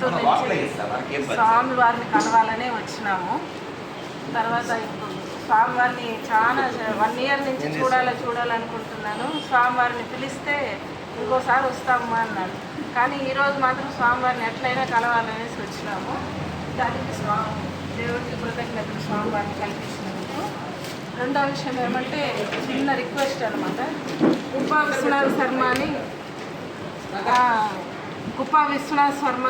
చిత్తూరు నుంచి స్వామి వారిని కలవాలనే వచ్చినాము. తర్వాత ఇప్పుడు స్వామివారిని చాలా 1 ఇయర్ నుంచి చూడాలనుకుంటున్నాను. స్వామివారిని పిలిస్తే ఇంకోసారి వస్తామమ్మా అన్నాడు. కానీ ఈరోజు మాత్రం స్వామివారిని ఎట్లయినా కలవాలనేసి వచ్చినాము. దానికి దేవుడికి కృతజ్ఞతలు స్వామివారిని కల్పించినందుకు. రెండో విషయం ఏమంటే చిన్న రిక్వెస్ట్ అనమాట. కుప్పా విశ్వనాథ శర్మ అని కుప్పా విశ్వనాథ శర్మ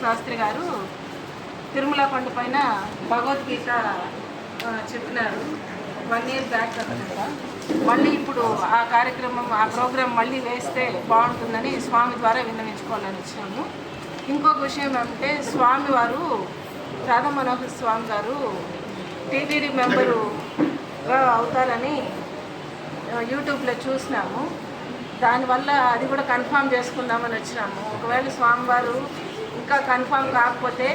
శాస్త్రి గారు తిరుమల కొండ పైన భగవద్గీత చెప్పినారు 1 ఇయర్ బ్యాక్ అనమాట. మళ్ళీ ఇప్పుడు ఆ కార్యక్రమం ఆ ప్రోగ్రాం మళ్ళీ వేస్తే బాగుంటుందని స్వామి ద్వారా విన్నవించుకోవాలని వచ్చాము. ఇంకొక విషయం ఏమంటే స్వామివారు రాధా మనోహర్ స్వామి గారు టీటీడీ మెంబరుగా అవుతారని యూట్యూబ్లో చూసినాము. దానివల్ల అది కూడా కన్ఫామ్ చేసుకుందామని వచ్చినాము. ఒకవేళ స్వామివారు ఇంకా కన్ఫామ్ కాకపోతే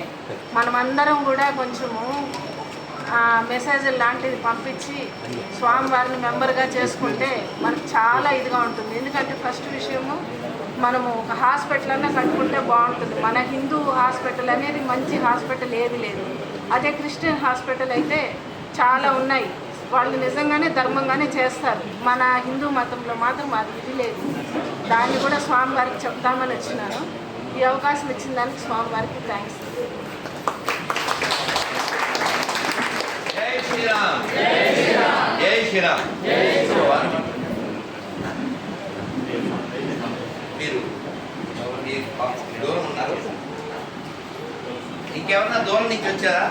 మనమందరం కూడా కొంచెము మెసేజ్ లాంటిది పంపించి స్వామివారిని మెంబర్గా చేసుకుంటే మనకు చాలా ఇదిగా ఉంటుంది. ఎందుకంటే ఫస్ట్ విషయము మనము ఒక హాస్పిటల్ అన్నా కట్టుకుంటే బాగుంటుంది. మన హిందూ హాస్పిటల్ అనేది మంచి హాస్పిటల్ ఏది లేదు. అదే క్రిస్టియన్ హాస్పిటల్ అయితే చాలా ఉన్నాయి. వాళ్ళు నిజంగానే ధర్మంగానే చేస్తారు. మన హిందూ మతంలో మాత్రం అది ఇది లేదు. దాన్ని కూడా స్వామివారికి చెప్తామని వచ్చినాను. ఈ అవకాశం ఇచ్చిన దానికి స్వామివారికి థ్యాంక్స్. మీరు దూరం ఉన్నారు, ఇంకెవరన్నా దూరం నుంచి వచ్చారా?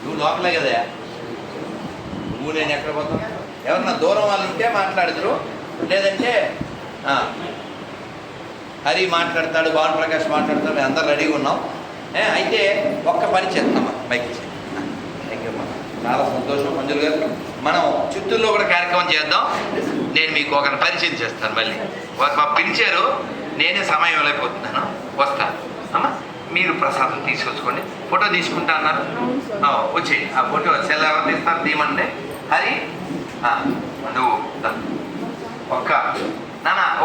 నువ్వు లోపలే కదా, నువ్వు నేను ఎక్కడ పోతాం? ఎవరన్నా దూరం వాళ్ళు ఉంటే మాట్లాడుతురు, లేదంటే హరి మాట్లాడతాడు, భాను ప్రకాష్ మాట్లాడతాడు, మేము అందరు రెడీగా ఉన్నాం. అయితే ఒక్క పని చేద్దామా, బైక్ థ్యాంక్ యూ అమ్మా, చాలా సంతోషం. మంజులు గారు, మనం చిత్తూరులో కూడా కార్యక్రమం చేద్దాం. నేను మీకు ఒకరిని పరిచయం చేస్తాను. మళ్ళీ పిలిచారు, నేనే సమయం వెళ్ళిపోతున్నాను, వస్తాను అమ్మా. మీరు ప్రసాదం తీసుకొచ్చుకోండి. ఫోటో తీసుకుంటా అన్నారు, వచ్చి ఆ ఫోటో సెల్ ఎవరు తీస్తారు తీయమంటే. హరి నువ్వు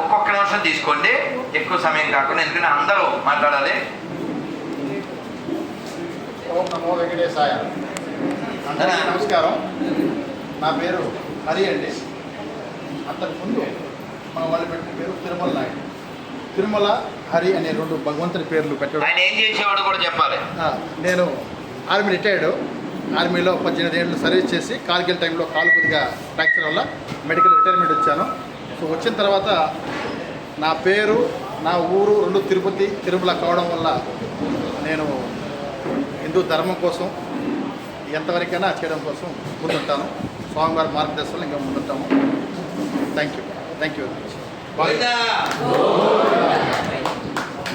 ఒక్కొక్క నిమిషం తీసుకోండి, ఎక్కువ సమయం కాకుండా, ఎందుకంటే అందరూ మాట్లాడాలి. ఓం నమో వెంకటేశాయ. అందరికీ నమస్కారం. నా పేరు హరి అండి. అంతకుముందు మన వాళ్ళు పెట్టిన పేరు తిరుమల నాయుడు. తిరుమల హరి అనే 2 భగవంతుని పేర్లు పెట్టడం. ఆయన ఏం చేసేవాడు కూడా చెప్పాలి. నేను ఆర్మీ రిటైర్డ్. ఆర్మీలో 18 ఏళ్ళు సర్వీస్ చేసి కార్గిల్ టైంలో కాలు కొద్దిగా ఫ్రాక్చర్ వల్ల మెడికల్ రిటైర్మెంట్ వచ్చాను. సో వచ్చిన తర్వాత నా పేరు, నా ఊరు 2 తిరుపతి తిరుమల కావడం వల్ల నేను హిందూ ధర్మం కోసం ఎంతవరకైనా చేయడం కోసం ముందుంటాను. స్వామివారి మార్గదర్శనం ఇంకా ముందుంటాము. Thank you very much.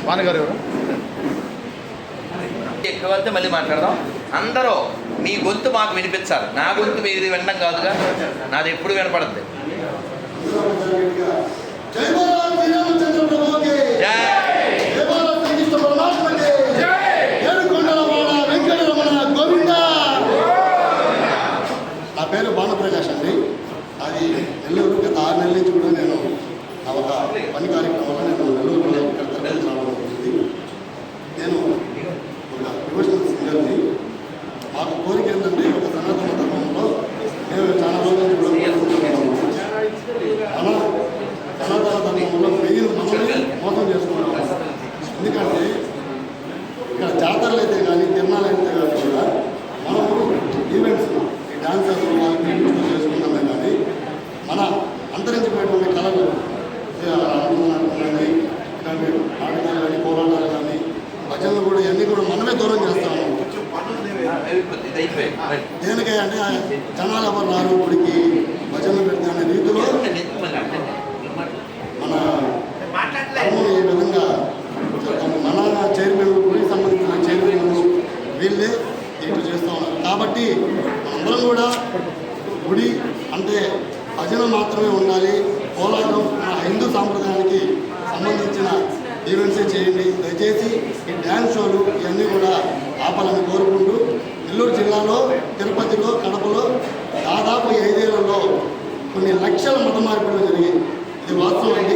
భానుగారు ఎవరు? ఎక్కువ వెళ్తే మళ్ళీ మాట్లాడదాం. అందరూ మీ గొంతు మాకు వినిపించాలి. నా గొంతు మీది వినడం కాదుగా, నాది ఎప్పుడు వినపడుతుంది. నా పేరు భానుప్రకాష్ అండి. అది నెల్లూరు. గత 6 నెలల నుంచి కూడా నేను ఒక పని కార్యక్రమంలో నేను నెల్లూరులో ఇక్కడ తిరుపతి రావడం జరిగింది. నేను ఒక డివోషనల్ సింగర్ని. మాకు కోరిక ఏంటంటే ఒక సనాతన ధర్మంలో మేము చాలా రోజుల నుంచి కూడా మన సనాతన ధర్మంలో మెయిన్ మనల్ని మోసం చేసుకుంటాం. ఎందుకంటే ఇక్కడ జాతరలు అయితే కానీ తిరణాలు అయితే కానీ కూడా మనము ఈవెంట్స్ డాన్సర్స్ చేసుకుంటామే కానీ మన అంతరించిపోయేటువంటి కళలు కానీ నాటకాలు కానీ కోలాటాలు కానీ భజనలు కూడా ఇవన్నీ కూడా మనమే దూరం చేస్తాము. దేనికై అంటే జనాలు ఎవరు రారు గుడికి భజనలు పెడితే అనే రీతిలో మన ధర్మం ఈ విధంగా మన చైర్మన్ గుడికి సంబంధించిన చైర్మన్ వీళ్ళే ఇటు చేస్తూ ఉన్నారు. కాబట్టి మనందరం కూడా గుడి అంటే భజన మాత్రమే ఉండాలి. కోలాటం మన హిందూ సాంప్రదాయానికి సంబంధించిన ఈవెంట్సే చేయండి. దయచేసి ఈ డ్యాన్స్ షోలు ఇవన్నీ కూడా ఆపాలని కోరుకుంటూ, నెల్లూరు జిల్లాలో తిరుపతిలో కడపలో దాదాపు 5 ఏళ్లలో కొన్ని లక్షల మత మార్పులు జరిగాయి. ఇది వాస్తవం అండి.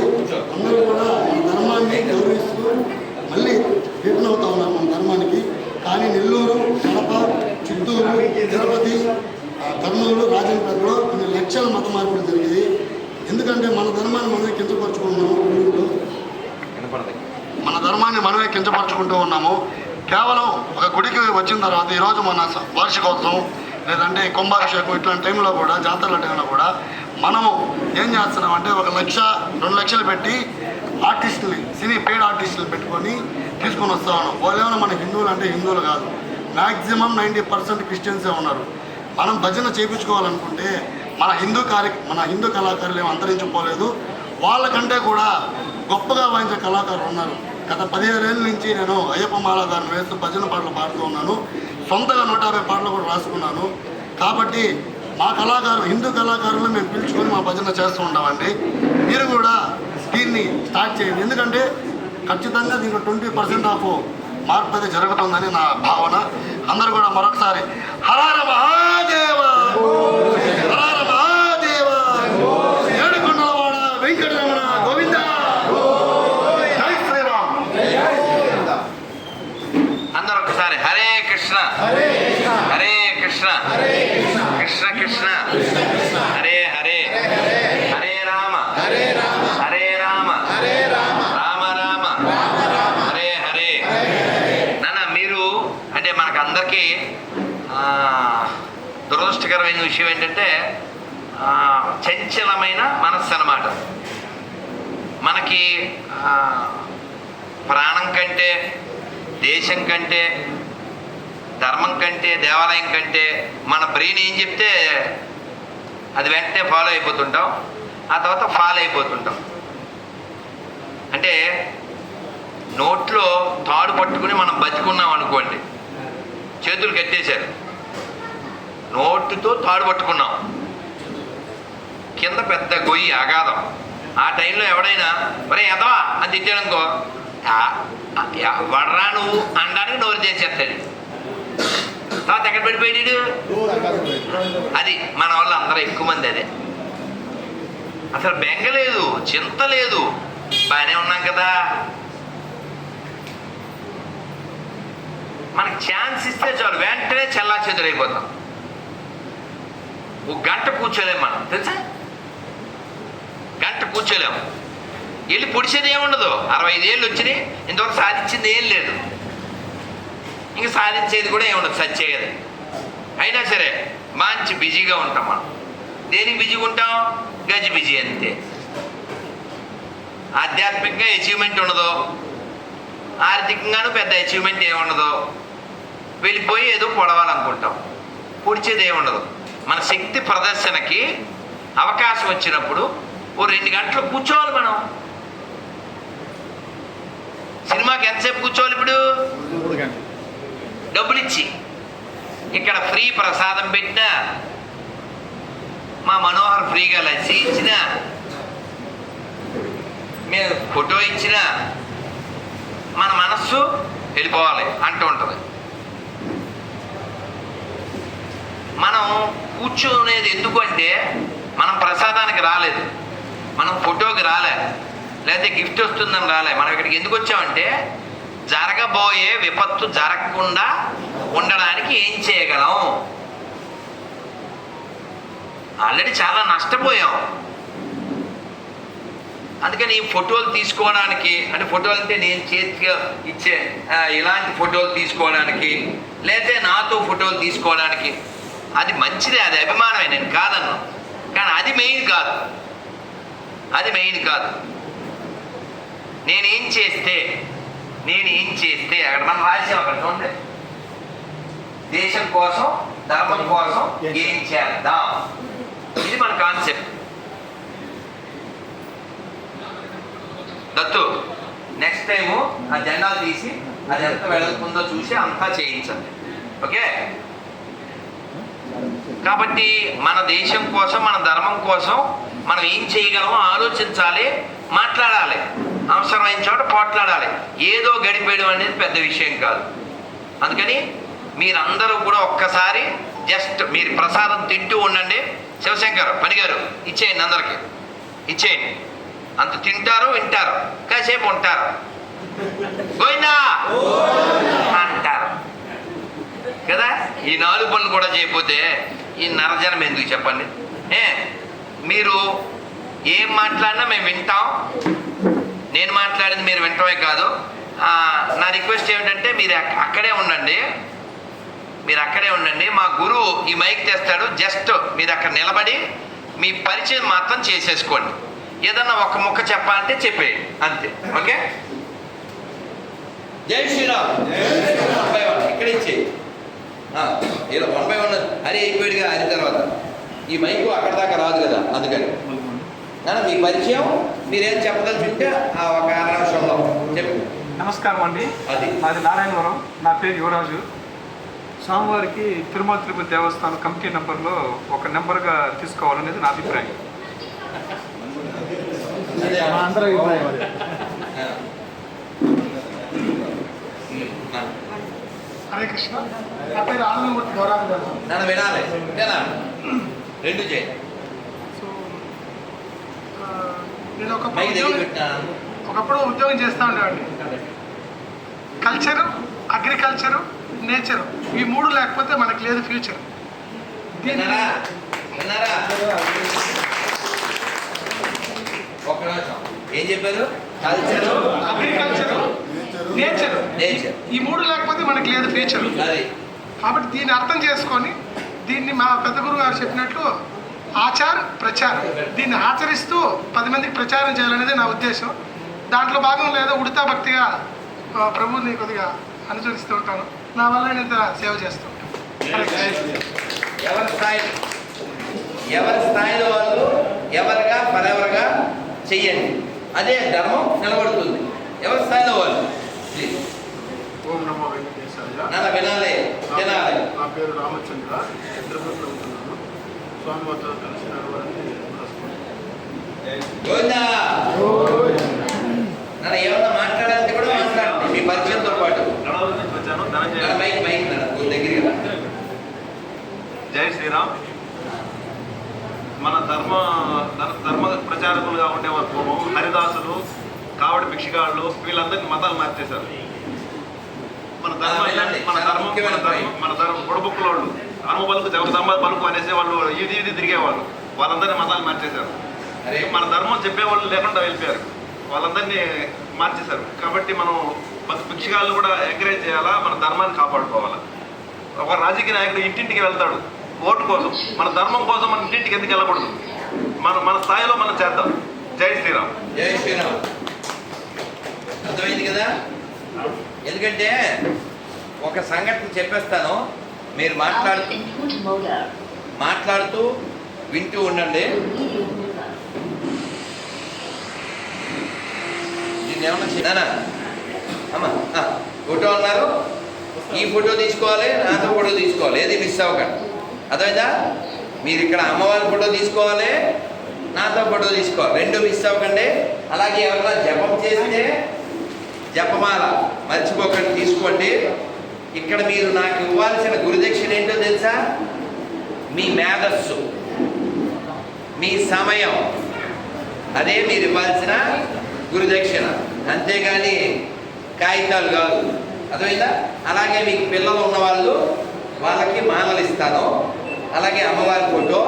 అందరూ కూడా మన ధర్మాన్ని గౌరవిస్తూ మళ్ళీ రిటర్న్ అవుతా ఉన్నారు మన ధర్మానికి. కానీ నెల్లూరు, కడప, చిత్తూరు, తిరుపతి, కర్నూలు, రాజంపేటలో కొన్ని లక్షల మత మార్పులు జరిగాయి. ఎందుకంటే మన ధర్మాన్ని మనమే కించపరుచుకుంటున్నాము. మన ధర్మాన్ని మనమే కించపరుచుకుంటూ ఉన్నాము. కేవలం ఒక గుడికి వచ్చిన తర్వాత ఈరోజు మన వార్షికోత్సవం లేదంటే కుంభాభిషేకం ఇట్లాంటి టైంలో కూడా, జాతరల టైంలో కూడా మనము ఏం చేస్తున్నామంటే 1 లక్ష 2 లక్షలు పెట్టి ఆర్టిస్టుని, సినీ పెయిడ్ ఆర్టిస్టులు పెట్టుకొని తీసుకొని వస్తా ఉన్నాం. వాళ్ళేమైనా మన హిందువులు అంటే హిందువులు కాదు, మ్యాక్సిమం 90% క్రిస్టియన్సే ఉన్నారు. మనం భజన చేయించుకోవాలనుకుంటే మన హిందూ కళాకారులు ఏమి అంతరించిపోలేదు. వాళ్ళకంటే కూడా గొప్పగా వాయించే కళాకారులు ఉన్నారు. గత 15 ఏళ్ళ నుంచి నేను అయ్యప్ప మాలాధారణ వేస్తూ భజన పాటలు పాడుతూ ఉన్నాను. సొంతగా 150 పాటలు కూడా రాసుకున్నాను. కాబట్టి మా హిందూ కళాకారులు మేము పిలుచుకొని మా భజన చేస్తూ ఉంటామండి. మీరు కూడా దీన్ని స్టార్ట్ చేయండి. ఎందుకంటే ఖచ్చితంగా దీంట్లో 20% ఆఫ్ మార్పు అయితే జరుగుతుందని నా భావన. అందరూ కూడా మరొకసారి హర హర మహాదేవ, హర హర మహాదేవ, ఏడుకొండలవాడ వెంకటరమణ గోవింద, జై శ్రీరామ్. అందరూ ఒకసారి హరే కృష్ణ హరే కృష్ణ కృష్ణ కృష్ణ హరే హరే హరే రామ హరే రామ రామ రామ హరే హరే. నాన్న మీరు అంటే మనకందరికీ దురదృష్టకరమైన విషయం ఏంటంటే చంచలమైన మనస్సు అన్నమాట. మనకి ప్రాణం కంటే, దేశం కంటే, ధర్మం కంటే, దేవాలయం కంటే మన బ్రెయిన్ ఏం చెప్తే అది వెంటనే ఫాలో అయిపోతుంటాం. ఆ తర్వాత ఫాలో అయిపోతుంటాం. అంటే నోట్లో తాడు పట్టుకుని మనం బతికున్నాం అనుకోండి, చేతులు కట్టేశారు, నోటుతో తాడు పట్టుకున్నాం, కింద పెద్ద గొయ్యి అగాధం. ఆ టైంలో ఎవడైనా ఒరే ఎదవా అని తిట్టాడనుకో, వడ్రా నువ్వు అనడానికి నోరు చేసేస్తాడు. తర్వాత ఎక్కడ పడిపోయాడు? అది మన వాళ్ళు అందరూ ఎక్కువ మంది అదే. అసలు బెంగ లేదు, చింత లేదు, బాగానే ఉన్నాం కదా. మనకి ఛాన్స్ ఇస్తే చాలు వెంటనే చల్లా చెదురైపోతాం. 1 గంట కూర్చోలేము మనం, తెలుసా? గంట కూర్చోలేము. వెళ్ళి పొడిచేది ఏముండదు. 65 ఏళ్ళు వచ్చినాయి, ఇంతవరకు సాధించింది ఏం లేదు. ఇంక సాధించేది కూడా ఏముండదు, సచ్చే కదా. అయినా సరే మంచి బిజీగా ఉంటాం మనం. దేనికి బిజీగా ఉంటాం? గజి బిజీ అంతే. ఆధ్యాత్మికంగా అచీవ్మెంట్ ఉండదు, ఆర్థికంగానూ పెద్ద అచీవ్మెంట్ ఏముండదు. వెళ్ళిపోయి ఏదో పొడవాలనుకుంటాం, పొడిచేది ఏముండదు. మన శక్తి ప్రదర్శనకి అవకాశం వచ్చినప్పుడు 2 గంటలు కూర్చోవాలి మనం. సినిమాకి ఎంతసేపు కూర్చోవాలి? ఇప్పుడు 3 గంటలు డబ్బులు ఇచ్చి. ఇక్కడ ఫ్రీ ప్రసాదం పెట్టినా, మా మనోహర్ ఫ్రీగా లస్సీ ఇచ్చిన, మేము ఫోటో ఇచ్చిన, మన మనస్సు వెళ్ళిపోవాలి అంటూ ఉంటుంది. మనం కూర్చునేది ఎందుకు అంటే మనం ప్రసాదానికి రాలేదు, మనం ఫోటోకి రాలే, లేకపోతే గిఫ్ట్ వస్తుందని రాలే. మనం ఇక్కడికి ఎందుకు వచ్చామంటే జరగబోయే విపత్తు జరగకుండా ఉండడానికి ఏం చేయగలం. ఆల్రెడీ చాలా నష్టపోయాం. అందుకని ఈ ఫోటోలు తీసుకోవడానికి, అంటే ఫోటోలు అంటే నేను చేతిగా ఇచ్చే ఇలాంటి ఫోటోలు తీసుకోవడానికి, లేకపోతే నాతో ఫోటోలు తీసుకోవడానికి, అది మంచిదే, అది అభిమానమే, నేను కాదన్నా. కానీ అది మెయిన్ కాదు, అది మెయిన్ కాదు. నేనేం చేస్తే అక్కడ మనం రాసాం, అక్కడ చూడండి, దేశం కోసం, ధర్మం కోసం ఏం చేద్దాం, ఇది మన కాన్సెప్ట్. దత్తు నెక్స్ట్ టైము ఆ జెండాలు తీసి అది ఎంత వెళుతుందో చూసి అంతా చేయించండి, ఓకే? కాబట్టి మన దేశం కోసం, మన ధర్మం కోసం మనం ఏం చేయగలమో ఆలోచించాలి, మాట్లాడాలి, అవసరమైన చోట పోట్లాడాలి. ఏదో గడిపేయడం అనేది పెద్ద విషయం కాదు. అందుకని మీరందరూ కూడా ఒక్కసారి జస్ట్ మీరు ప్రసాదం తింటూ ఉండండి. శివశంకర్ పని గారు ఇచ్చేయండి, అందరికీ ఇచ్చేయండి. అంత తింటారు, వింటారు, కాసేపు ఉంటారు. గోవిందా. కూడా చేయకపోతే ఈ నరజనం ఎందుకు చెప్పండి? మీరు ఏం మాట్లాడినా మేము వింటాం. నేను మాట్లాడింది మీరు వింటమే కాదు. నా రిక్వెస్ట్ ఏమిటంటే మీరు అక్కడే ఉండండి. మా గురువు ఈ మైక్ తెస్తాడు. జస్ట్ మీరు అక్కడ నిలబడి మీ పరిచయం మాత్రం చేసేసుకోండి. ఏదన్నా ఒక ముక్క చెప్పాలంటే చెప్పేయండి, అంతే. ఓకే? జై శ్రీరామ్. 1 by 1 ఇక్కడ ఇచ్చేయి. ఇలా 1 by 1 హరి అయిపోయాడుగా. హరి తర్వాత ఈ మైకు అక్కడ దాకా రాదు కదా, అందుకని మీ పరిచయం మీరేం చెప్పదలుచుంటే ఒక 6 నిమిషంలో చెప్పు. నమస్కారం అండి. అది నాది నారాయణవరం. నా పేరు యువరాజు. స్వామివారికి తిరుమల తిరుపతి దేవస్థానం కమిటీ నెంబర్లో ఒక నెంబర్గా తీసుకోవాలనేది నా అభిప్రాయం. అందరూ అభిప్రాయం అది. హరే కృష్ణ. నా పేరు ఆనందమూర్తి గౌరాంగ గారు. నన్ను వినాలి, రెండు చేయండి. సో నేను ఒకప్పుడు ఉద్యోగం చేస్తూ ఉండేవాడిని. కల్చరు, అగ్రికల్చరు, నేచరు, ఈ 3 లేకపోతే మనకు లేదు ఫ్యూచర్. విన్నారా? ఒక్క నిమిషం. ఏం చెప్పారు? కల్చరు, అగ్రికల్చరు, నేచరు, ఈ 3 లేకపోతే మనకు లేదు ఫ్యూచర్. కాబట్టి దీన్ని అర్థం చేసుకొని దీన్ని మా పెద్ద గురువు గారు చెప్పినట్లు ఆచార్ ప్రచారం, దీన్ని ఆచరిస్తూ 10 మందికి ప్రచారం చేయాలనేది నా ఉద్దేశం. దాంట్లో భాగం లేదా ఉడతా భక్తిగా ప్రభువుని కొద్దిగా అనుసరిస్తూ ఉంటాను. నా వల్ల నేను ఇంత సేవ చేస్తూ ఉంటాను. ఎవరి స్థాయిలో వాళ్ళు ఎవరిగా పరెవరుగా చెయ్యండి. అదే ధర్మం నిలబడుతుంది. ఎవరి స్థాయిలో వాళ్ళు. ఓం నమో వెంకటేశాయ. వినాలి. నా పేరు రామచంద్ర. తిరుపతిలో ఉంటున్నాను. స్వామివారితో కలిసి నడవాలని ఏమన్నా మాట్లాడాలంటే కూడా మాట్లాడండి మీ పరిచయంతో పాటు. దగ్గర జై శ్రీరామ్. మన ధర్మ ప్రచారకులుగా ఉండేవారు పూర్వం హరిదాసులు, కావడి భిక్షగాళ్ళు, వీళ్ళందరినీ మతాలు మార్చేశారు. మన ధర్మం బుడబుక్కుల వాళ్ళు అనుమ పలుకు జగదంబ పలుకు అనేసి వాళ్ళు ఇది తిరిగేవాళ్ళు. వాళ్ళందరినీ మతాలు మార్చేశారు. మన ధర్మం చెప్పేవాళ్ళు లేకుండా వెళ్ళిపోయారు. వాళ్ళందరినీ మార్చేశారు. కాబట్టి మనం భిక్షగాళ్ళు కూడా ఎంకరేజ్ చేయాలా, మన ధర్మాన్ని కాపాడుకోవాలా. ఒక రాజకీయ నాయకుడు ఇంటింటికి వెళ్తాడు ఓటు కోసం. మన ధర్మం కోసం మన ఇంటింటికి ఎందుకు వెళ్ళకూడదు? మన స్థాయిలో మనం చేద్దాం. జై శ్రీరామ్. జై శ్రీరామ్. అర్థమైంది కదా? ఎందుకంటే ఒక సంఘటన చెప్పేస్తాను, మీరు మాట్లాడుతూ వింటూ ఉండండి. దీన్ని ఏమన్నా చిన్నానా అమ్మా ఫోటో అన్నారు, ఈ ఫోటో తీసుకోవాలి, నాతో ఫోటో తీసుకోవాలి, ఏది మిస్ అవ్వకండి. అర్థమైందా? మీరు ఇక్కడ అమ్మవారి ఫోటో తీసుకోవాలి, నాతో ఫోటో తీసుకోవాలి, 2 మిస్ అవ్వకండి. అలాగే ఎవరైనా జపం చేస్తే జపమాల మర్చిపోకండి, తీసుకోండి. ఇక్కడ మీరు నాకు ఇవ్వాల్సిన గురుదక్షిణ ఏంటో తెలుసా? మీ మేధస్సు, మీ సమయం, అదే మీరు ఇవ్వాల్సిన గురుదక్షిణ, అంతేగాని కాగితాలు కాదు. అర్థమైందా? అలాగే మీకు పిల్లలు ఉన్నవాళ్ళు వాళ్ళకి మాలలు ఇస్తాను. అలాగే అమ్మవారి photo,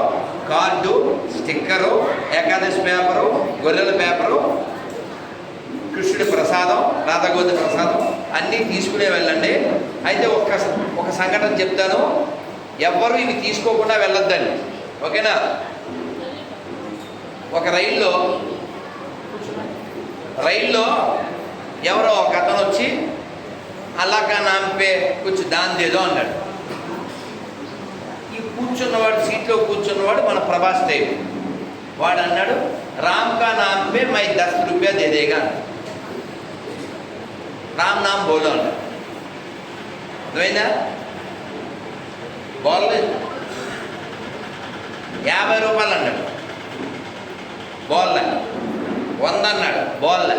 card, sticker, Ekadashi paper, గొర్రెల పేపరు, కృష్ణుడి ప్రసాదం, రాధాగోవింద ప్రసాదం అన్నీ తీసుకునే వెళ్ళండి. అయితే ఒక సంఘటన చెప్తాను, ఎవ్వరూ ఇవి తీసుకోకుండా వెళ్ళొద్దండి. ఓకేనా? ఒక రైల్లో ఎవరో ఒక అతను వచ్చి అల్లాకా నాంపే కొంచెం దాని దేదో అన్నాడు. ఈ కూర్చున్నవాడు, సీట్లో కూర్చున్నవాడు మన ప్రభాస్ టైప్. వాడు అన్నాడు, రామ్ కా నామ్ పే మై 10 రూపాయ దేదేగా. రామ్ నామ్ బోలో అన్నాడు. అర్థమైందా? బోల్లేదు. 50 రూపాయలు అన్నాడు, బోల్లే. 100 అన్నాడు, బోల్లే.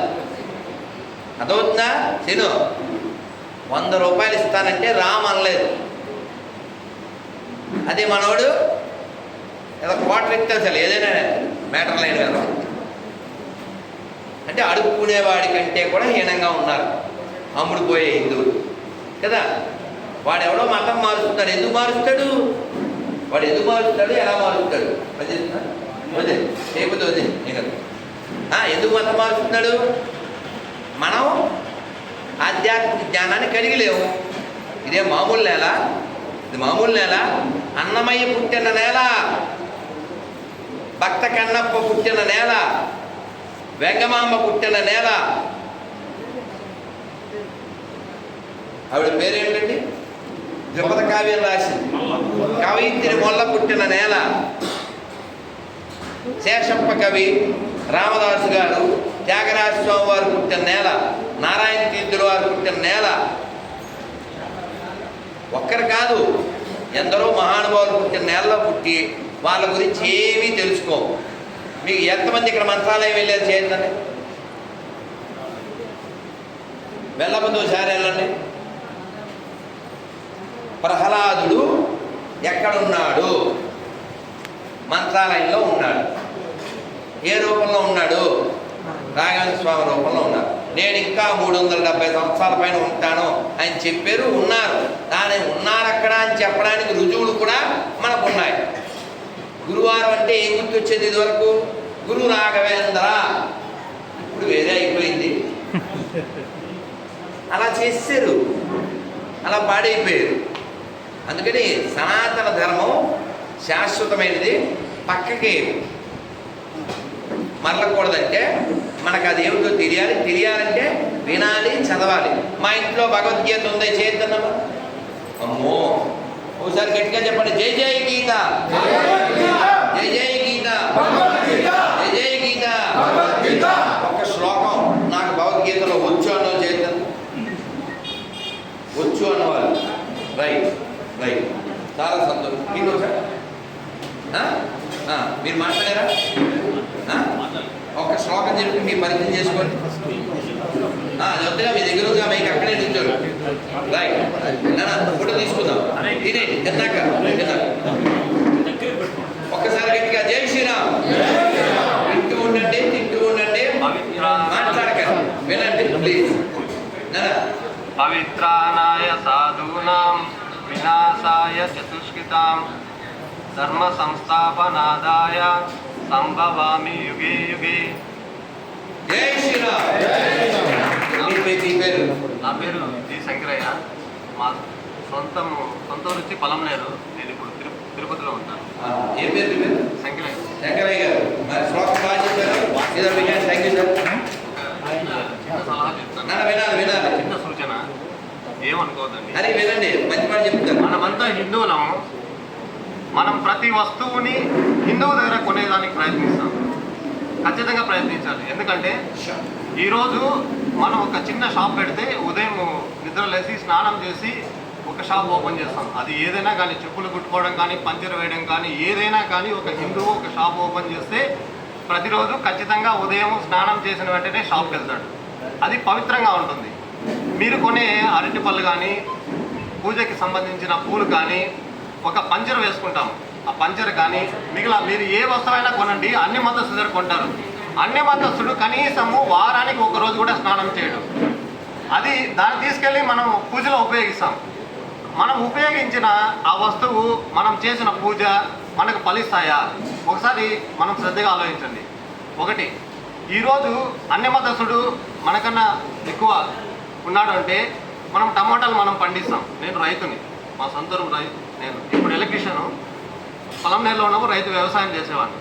అదవుతుందా? తిను. 100 రూపాయలు ఇస్తానంటే రామ్ అనలేదు. అదే మనోడు ఏదో క్వార్టర్ ఇస్తే అసలు ఏదైనా మ్యాటర్ లేని కదా. అంటే అడుక్కునేవాడి కంటే కూడా హీనంగా ఉన్నారు అమ్ముడుపోయే హిందువులు కదా. వాడెవడో మతం మారుస్తున్నాడు. ఎందుకు మారుస్తాడు? వాడు ఎందుకు మారుస్తాడు, ఎలా మారుస్తాడు? వదే చేయకపోతే వదే ఎందుకు మతం మారుస్తున్నాడు? మనం ఆధ్యాత్మిక జ్ఞానాన్ని కలిగి లేవు. ఇదే మామూలు నేల, ఇది మామూలు నేల. అన్నమయ్య పుట్టిన నేల, భక్త కన్నప్ప పుట్టిన నేల, వెంగమాంబ పుట్టిన నేల. ఆవిడ పేరేంటండి? ద్విపద కావ్యం రాసింది. కవయిత్రి మొల్ల పుట్టిన నేల. శేషప్ప కవి, రామదాసు గారు, త్యాగరాజ స్వామి వారు పుట్టిన నేల, నారాయణ తీర్థుల వారు పుట్టిన నేల. ఒక్కరు కాదు, ఎందరో మహానుభావులు పుట్టిన నేలలో పుట్టి వాళ్ళ గురించి ఏమీ తెలుసుకోము. మీకు ఎంతమంది ఇక్కడ మంత్రాలయం వెళ్ళేది చేయండి, వెళ్ళబోతు ఒకసారి వెళ్ళండి. ప్రహ్లాదుడు ఎక్కడున్నాడు? మంత్రాలయంలో ఉన్నాడు. ఏ రూపంలో ఉన్నాడు? రాఘవేంద్ర స్వామి రూపంలో ఉన్నాడు. నేను ఇంకా 370 సంవత్సరాల పైన ఉంటాను అని చెప్పారు, ఉన్నారు. దాని ఉన్నారు అక్కడ అని చెప్పడానికి రుజువులు కూడా మనకు ఉన్నాయి. గురువారం అంటే ఏం గుర్తొచ్చేది ఇదివరకు? గురు రాఘవేంద్ర. ఇప్పుడు వేరే అయిపోయింది. అలా చేశారు, అలా పాడైపోయారు. అందుకని సనాతన ధర్మం శాశ్వతమైనది, పక్కకి మరలకూడదంటే మనకు అది ఏమిటో తెలియాలి. తెలియాలంటే వినాలి, చదవాలి. మా ఇంట్లో భగవద్గీత ఉంది, చేద్దామా? అమ్మో, ఒకసారి గట్టిగా చెప్పండి, జై జై గీత, జై జై గీత, జై జై గీత. ఒక శ్లోకం నాకు భగవద్గీతలో వచ్చు అన్న చేద్దాం, వచ్చు అన్నవాళ్ళు. రైట్ రైట్, చాలా సంతోషం. మీకు మీరు మాట్లాడారా? ఒక శ్లోకం చెప్పి మీ పరిచయం చేసుకోండి. అది వద్దుగా మీ దగ్గరగా మీకు అక్కడే నిల్చోరు. రైట్, ఫోటో తీసుకుందాం. తినేది తిన్నాక ఒక్కసారి గట్టిగా జై శ్రీరామ్. తింటూ ఉండండి, తింటూ ఉండండి, మాట్లాడకండి, వినండి ప్లీజ్. పవిత్రానాయ సాధూనాం వినాశాయ చతుష్కృతాం ధర్మ సంస్థాపనాదాయ సంభవామి యుగే యుగే. జై శ్రీరామ్. నా పేరు జి శంకరయ్య. మా సొంత ఊరు వచ్చి పొలంనేరు. నేను ఇప్పుడు తిరుపతిలో ఉంటాను. ఏ పేరు? శంకరయ్య. శంకరయ్య గారు, మరి శ్లోకం బాగా చెప్పారు. Thank you sir. చిన్న సలహా చెప్తాను, వినాలి వినాలి. చిన్న సూచన, ఏమనుకోవద్దండి. అది వినండి, మంచి మాట చెప్తారు. మనమంతా హిందువులము. మనం ప్రతి వస్తువుని హిందువు దగ్గర కొనేదానికి ప్రయత్నిస్తాం. ఖచ్చితంగా ప్రయత్నించాలి. ఎందుకంటే ఈరోజు మనం ఒక చిన్న షాప్ పెడితే ఉదయం నిద్ర లేసి స్నానం చేసి ఒక షాప్ ఓపెన్ చేస్తాం. అది ఏదైనా కానీ, చెప్పులు కుట్టుకోవడం కానీ, పంచర్ వేయడం కానీ, ఏదైనా కానీ ఒక హిందువు ఒక షాప్ ఓపెన్ చేస్తే ప్రతిరోజు ఖచ్చితంగా ఉదయం స్నానం చేసిన వెంటనే షాప్కి వెళ్తాడు. అది పవిత్రంగా ఉంటుంది. మీరు కొనే అరటి పళ్ళు కానీ, పూజకి సంబంధించిన పూలు కానీ, ఒక పంచర్ వేసుకుంటాం. ఆ పంచర్ కానీ మీరు ఏ వస్తువైనా కొనండి, అన్ని మతస్థుల దగ్గర కొంటారు. అన్ని మతస్థుడు కనీసము వారానికి ఒక రోజు కూడా స్నానం చేయడు. అది దాన్ని తీసుకెళ్ళి మనం పూజలో ఉపయోగిస్తాం. మనం ఉపయోగించిన ఆ వస్తువు, మనం చేసిన పూజ మనకు ఫలిస్తాయా? ఒకసారి మనం శ్రద్ధగా ఆలోచించండి. ఒకటి, ఈరోజు అన్ని మతస్థుడు మనకన్నా ఎక్కువ ఉన్నాడు అంటే మనం టమాటాలు మనం పండిస్తాం. నేను రైతుని, మా సొంతూరు రైతు. నేను ఇప్పుడు ఎలక్ట్రీషియను. పొలంనేరులో ఉన్నప్పుడు రైతు వ్యవసాయం చేసేవాడిని.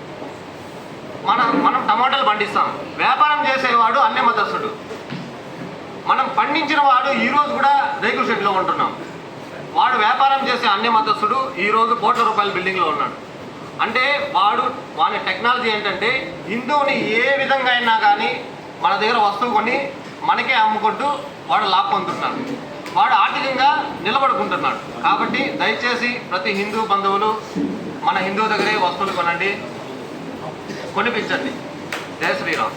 మనం టమాటాలు పండిస్తాం. వ్యాపారం చేసేవాడు అన్య మతస్థుడు. మనం పండించిన వాడు ఈరోజు కూడా రేకుల షెడ్లో ఉంటున్నాం. వాడు వ్యాపారం చేసే అన్య మతస్థుడు ఈరోజు కోట్ల రూపాయల బిల్డింగ్లో ఉన్నాడు. అంటే వాని టెక్నాలజీ ఏంటంటే హిందువుని ఏ విధంగా అయినా కానీ మన దగ్గర వస్తువు కొని మనకే అమ్ముకుంటూ వాడు లాభ పొందుతున్నాడు. వాడు ఆర్థికంగా నిలబడుకుంటున్నాడు. కాబట్టి దయచేసి ప్రతి హిందూ బంధువులు మన హిందువు దగ్గరే వస్తువులు కొనండి, కొనిపించండి. జై శ్రీరామ్.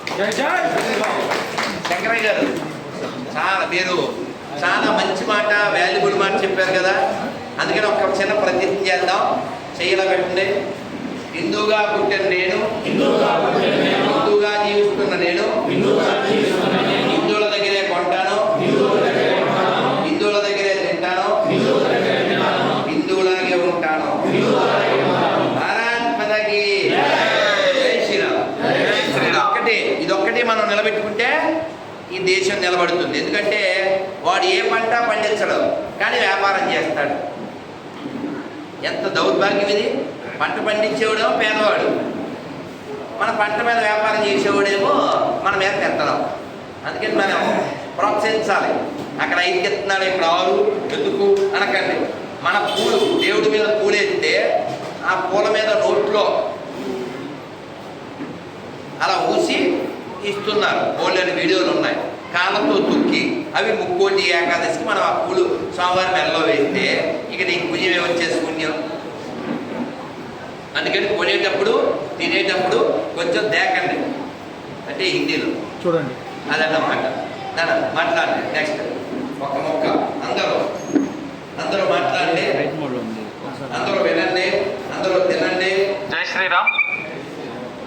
శంకరయ్య గారు, మీరు చాలా మంచి మాట, వాల్యుబుల్ మాట చెప్పారు కదా. అందుకని ఒక చిన్న ప్రతిజ్ఞ చేద్దాం. చెయ్యలా పెట్టండి. హిందూగా పుట్టిన నేను, హిందూగా జీవిస్తున్న నేను, హిందువుల దగ్గరే కొంటాను, హిందువుల దగ్గరే తింటాను, దేశం నిలబడుతుంది. ఎందుకంటే వాడు ఏ పంట పండించడు, కానీ వ్యాపారం చేస్తాడు. ఎంత దౌర్భాగ్యం ఇది! పంట పండించేవాడేమో పేదవాడు, మన పంట మీద వ్యాపారం చేసేవాడేమో మన మీద పెత్తనం. అందుకని మనం ప్రోత్సహించాలి. అక్కడ 5 ఎత్తున్నాడు, ఇక్కడ 6 ఎందుకు అనకండి. మన పూలు దేవుడి మీద పూలేస్తే ఆ పూల మీద నోట్లో అలా ఊసి ఇస్తున్నారు. బోల్డెని వీడియోలు ఉన్నాయి. కాళ్ళతో తొక్కి అవి ముక్కోటి ఏకాదశికి మనం ఆ పూలు సోమవారం మెల్లో వేస్తే ఇక నీకు పుణ్యమే వచ్చేసి పుణ్యం. అందుకని కొనేటప్పుడు తినేటప్పుడు కొంచెం దేకండి, అంటే హిందీలో చూడండి. అదన్నమాట. మాట్లాడండి. నెక్స్ట్ ఒక మొక్క అందరూ మాట్లాడండి, అందరూ వినండి, అందరూ తినండి. జై శ్రీరామ్.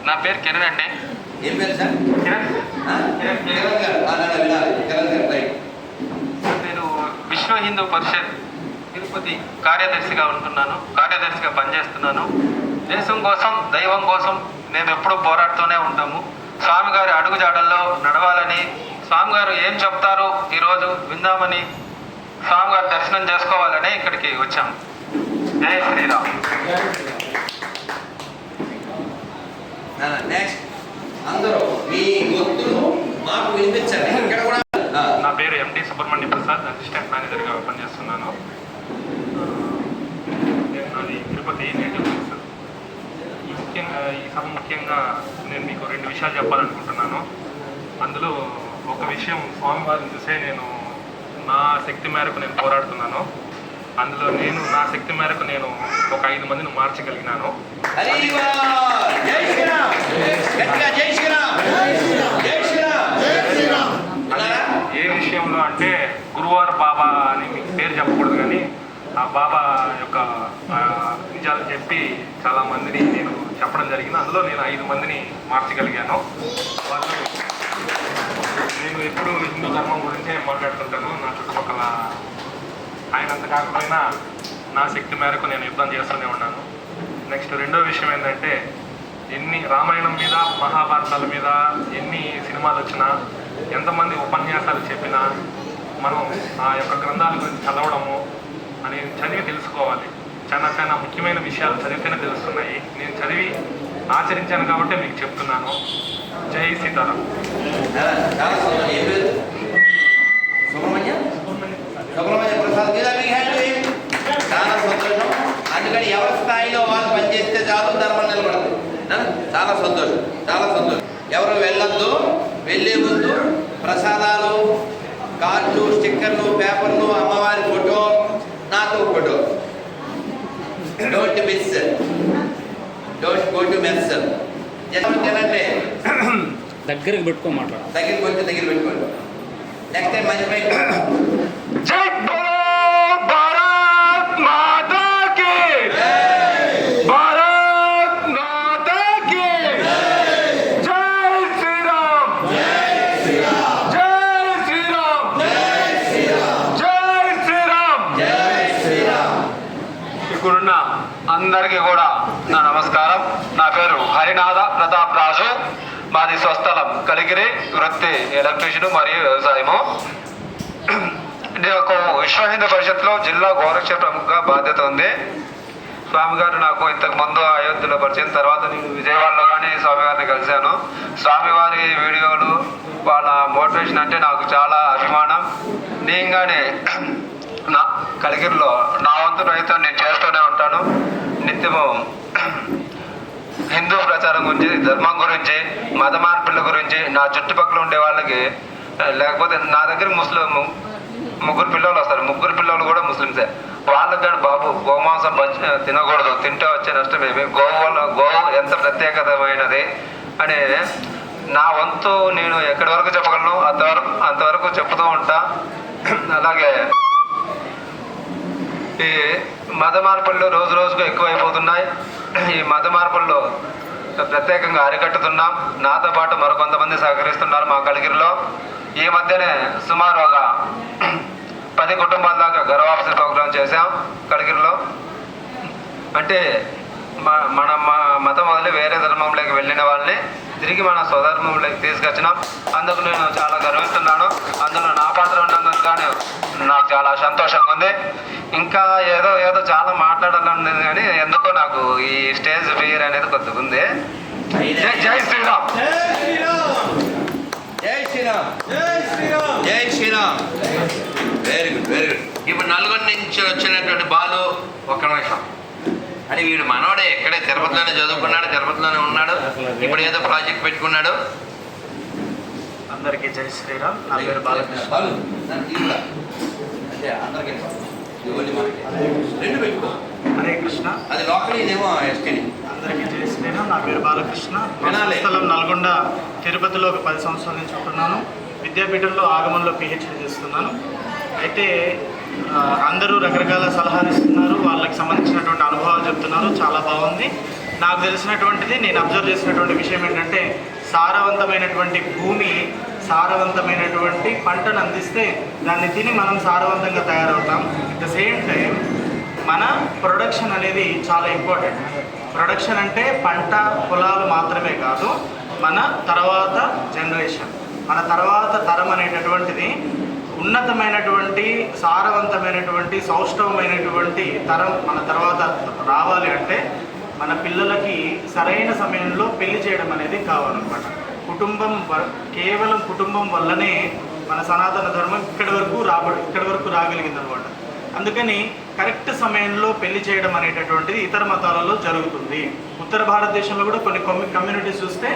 నా పేరు కిరణ్ అండి. ఏం పేరు సార్? కిరణ్ గారు. వినాలి. కిరణ్ గారు, రైట్. నేను విశ్వ హిందూ పరిషత్ తిరుపతి కార్యదర్శిగా పనిచేస్తున్నాను. దేశం కోసం, దైవం కోసం మేము ఎప్పుడూ పోరాడుతూనే ఉంటాము. స్వామి గారి అడుగుజాడల్లో నడవాలని, స్వామి గారు ఏం చెప్తారో ఈరోజు విందామని, స్వామి గారి దర్శనం చేసుకోవాలని ఇక్కడికి వచ్చాము. జై శ్రీరామ్. నెక్స్ట్ అందరూ మీ గొంతులు మాకు వినిపించండి. ఇక్కడ కూడా నా పేరు ఎండి సుబ్రహ్మణ్య ప్రసాద్, అసిస్టెంట్ మేనేజర్గా పనిచేస్తున్నాను. నాది తిరుపతి నేటివ్ ప్లేస్. ఈ సభ ముఖ్యంగా నేను మీకు 2 విషయాలు చెప్పాలనుకుంటున్నాను. అందులో ఒక విషయం, స్వామివారిని చూసే నేను నా శక్తి మేరకు నేను పోరాడుతున్నాను. అందులో నా శక్తి మేరకు నేను ఒక 5 మందిని మార్చగలిగినాను. ఏ విషయంలో అంటే, గురువారు బాబా అని మీకు పేరు చెప్పకూడదు, కానీ ఆ బాబా యొక్క నిజాలు చెప్పి చాలా మందిని నేను చెప్పడం జరిగింది. అందులో నేను 5 మందిని మార్చగలిగాను. వాళ్ళు, నేను ఎప్పుడు హిందూ ధర్మం గురించే మాట్లాడుతుంటాను. నా చుట్టుపక్కల ఆయనంత కాకపోయినా నా శక్తి మేరకు నేను యుద్ధం చేస్తూనే ఉన్నాను. నెక్స్ట్ రెండో విషయం ఏంటంటే, ఎన్ని రామాయణం మీద, మహాభారతాల మీద ఎన్ని సినిమాలు వచ్చినా, ఎంతమంది ఉపన్యాసాలు చెప్పినా, మనం ఆ యొక్క గ్రంథాల గురించి చదవడము అని చదివి తెలుసుకోవాలి. చాలా ముఖ్యమైన విషయాలు చదివితేనే తెలుస్తున్నాయి. నేను చదివి ఆచరించాను కాబట్టి మీకు చెప్తున్నాను. జై సీతారాం. సుబ్రహ్మణ్య ప్రసాద్ చాలా సంతోషం. అందుకని ఎవరి స్థాయిలో వాళ్ళు పనిచేస్తే చాలు, ధర్మం నిలబడుతుంది. చాలా సంతోషం, చాలా సంతోషం. ఎవరు వెళ్ళొద్దు, వెళ్ళే ముందు ప్రసాదాలు, కార్డులు, స్టిక్కర్లు, పేపర్లు, అమ్మవారి ఫోటో, నాతో photo. Don't miss, don't go to mess. తినండి, దగ్గరికి పెట్టుకోమాట, దగ్గరికి పెట్టుకోండి. నెక్స్ట్ టైం మంచి బైక్. జై భారత్ మాతా కీ, భారత్ మాతా కీ. జై శ్రీరామ్, జై శ్రీరామ్, జై శ్రీరామ్. ఇక్కడున్న అందరికీ కూడా నా నమస్కారం. నా పేరు హరినాథ ప్రతాప్ రాజు. మాది స్వస్థలం కలిగిరి, వృత్తి ఎలక్ట్రీషియన్ మరియు వ్యవసాయము. నేను ఒక విశ్వ హిందూ పరిషత్లో జిల్లా గౌరక్ష ప్రముఖంగా బాధ్యత ఉంది. స్వామి గారు నాకు ఇంతకు ముందు అయోధ్యలో పరిచయం, తర్వాత నేను విజయవాడలో కానీ స్వామివారిని కలిశాను. స్వామివారి వీడియోలు, వాళ్ళ మోటివేషన్ అంటే నాకు చాలా అభిమానం. నేనుగానే నా కలిగిరిలో నా వంతు ప్రయత్నం నేను చేస్తూనే ఉంటాను. నిత్యము హిందూ ప్రచారం గురించి, ధర్మం గురించి, మత మార్పుల గురించి, నా చుట్టుపక్కల ఉండే వాళ్ళకి, లేకపోతే నా దగ్గర ముగ్గురు పిల్లలు వస్తారు. ముగ్గురు పిల్లలు కూడా ముస్లిమ్సే. వాళ్ళకి కానీ బాబు గోమాంసం తినకూడదు, తింటే వచ్చే నష్టమేమి, గోవు ఎంత ప్రత్యేకతమైనది అని నా వంతు నేను ఎక్కడి వరకు చెప్పగలను అంతవరకు చెప్తూ ఉంటా. అలాగే ఈ మత మార్పులు రోజు రోజుకు ఎక్కువైపోతున్నాయి. ఈ మత మార్పుల్లో ప్రత్యేకంగా అరికట్టుతున్నాం. నాతో పాటు మరికొంతమంది సహకరిస్తున్నారు మా కలిగిరిలో. ఈ మధ్యనే సుమారు ఒక 10 కుటుంబాల దాకా గర్వాపసి ప్రోగ్రాం చేశాం కలిగిరిలో. అంటే మన మతం వదిలి వేరే ధర్మంలోకి వెళ్ళిన వాళ్ళని తిరిగి మన స్వధర్మంలోకి తీసుకొచ్చినాం. అందుకు నేను చాలా గర్విస్తున్నాను. అందులో నా పాత్ర ఉన్నందుకు కానీ నాకు చాలా సంతోషంగా ఉంది. ఇంకా ఏదో చాలా మాట్లాడాలని కానీ ఎందుకో నాకు ఈ స్టేజ్ ఫియర్ అనేది కొద్దిగా ఉంది. జై శ్రీరామ్. జై శ్రీరామ్. జై Shriram. Very good, very good. ఇప్పుడు నల్గొండ నుంచి వచ్చినటువంటి బాలు ఒక్క నిమిషం. అని వీడు మనోడే, ఎక్కడే తిరుపతిలోనే చదువుకున్నాడు, తిరుపతిలోనే ఉన్నాడు, ఇప్పుడు ఏదో ప్రాజెక్ట్ పెట్టుకున్నాడు. అందరికీ జై శ్రీరామ్. నా పేరు బాలకృష్ణ. హరే కృష్ణ. అది లోకల్, ఇదేమో ఎస్టీడీ. అందరికీ జై శ్రీరామ్. నా పేరు బాలకృష్ణ. స్థలం నల్గొండ, తిరుపతిలో ఒక 10 సంవత్సరాల నుంచి ఉంటున్నాను. విద్యాపీఠంలో ఆగమంలో పిహెచ్డి చేస్తున్నాను. అయితే అందరూ రకరకాల సలహాలు ఇస్తున్నారు, వాళ్ళకి సంబంధించినటువంటి అనుభవాలు చెప్తున్నారు. చాలా బాగుంది. నాకు తెలిసినటువంటిది, నేను అబ్జర్వ్ చేసినటువంటి విషయం ఏంటంటే, సారవంతమైనటువంటి భూమి సారవంతమైనటువంటి పంటను అందిస్తే దాన్ని తిని మనం సారవంతంగా తయారవుతాం. అట్ ద సేమ్ టైం మన ప్రొడక్షన్ అనేది చాలా ఇంపార్టెంట్. ప్రొడక్షన్ అంటే పంట పొలాలు మాత్రమే కాదు, మన తర్వాత జనరేషన్, మన తర్వాత తరం అనేటటువంటిది ఉన్నతమైనటువంటి, సారవంతమైనటువంటి, సౌష్ఠవమైనటువంటి తరం మన తర్వాత రావాలి అంటే మన పిల్లలకి సరైన సమయంలో పెళ్లి చేయడం అనేది కావాలన్నమాట. కేవలం కుటుంబం వల్లనే మన సనాతన ధర్మం ఇక్కడి వరకు రాగలిగిందనమాట. అందుకని కరెక్ట్ సమయంలో పెళ్లి చేయడం అనేటటువంటిది ఇతర మతాలలో జరుగుతుంది. ఉత్తర భారతదేశంలో కూడా కొన్ని కమ్యూనిటీస్ చూస్తే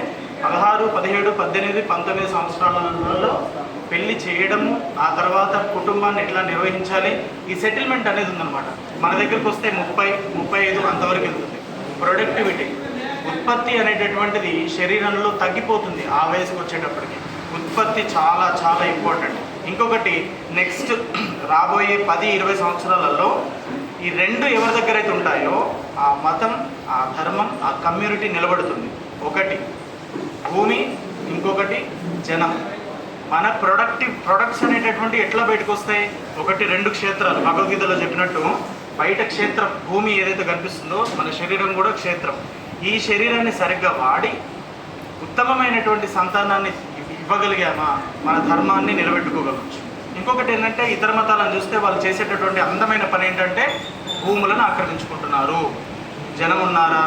16, 17, 18, 19 సంవత్సరాలలో పెళ్లి చేయడము, ఆ తర్వాత కుటుంబాన్ని ఎట్లా నిర్వహించాలి, ఈ సెటిల్మెంట్ అనేది ఉందన్నమాట. మన దగ్గరికి వస్తే 30, 35 అంతవరకు వెళ్తుంది. ప్రొడక్టివిటీ, ఉత్పత్తి అనేటటువంటిది శరీరంలో తగ్గిపోతుంది ఆ వయసుకు వచ్చేటప్పటికి. ఉత్పత్తి చాలా చాలా ఇంపార్టెంట్. ఇంకొకటి, నెక్స్ట్ రాబోయే 10-20 సంవత్సరాలలో ఈ రెండు ఎవరి దగ్గర అయితే ఉంటాయో ఆ మతం, ఆ ధర్మం, ఆ కమ్యూనిటీ నిలబడుతుంది. ఒకటి భూమి, ఇంకొకటి జనం. మన ప్రొడక్ట్స్ అనేటటువంటి ఎట్లా బయటకు వస్తాయి? 1-2 క్షేత్రాలు. భగవద్గీతలో చెప్పినట్టు బయట క్షేత్రం భూమి ఏదైతే కనిపిస్తుందో మన శరీరం కూడా క్షేత్రం. ఈ శరీరాన్ని సరిగ్గా వాడి ఉత్తమమైనటువంటి సంతానాన్ని ఇవ్వగలిగామా మన ధర్మాన్ని నిలబెట్టుకోగలవచ్చు. ఇంకొకటి ఏంటంటే, ఇతర మతాలను చూస్తే వాళ్ళు చేసేటటువంటి అందమైన పని ఏంటంటే భూములను ఆక్రమించుకుంటున్నారు. జనం ఉన్నారా,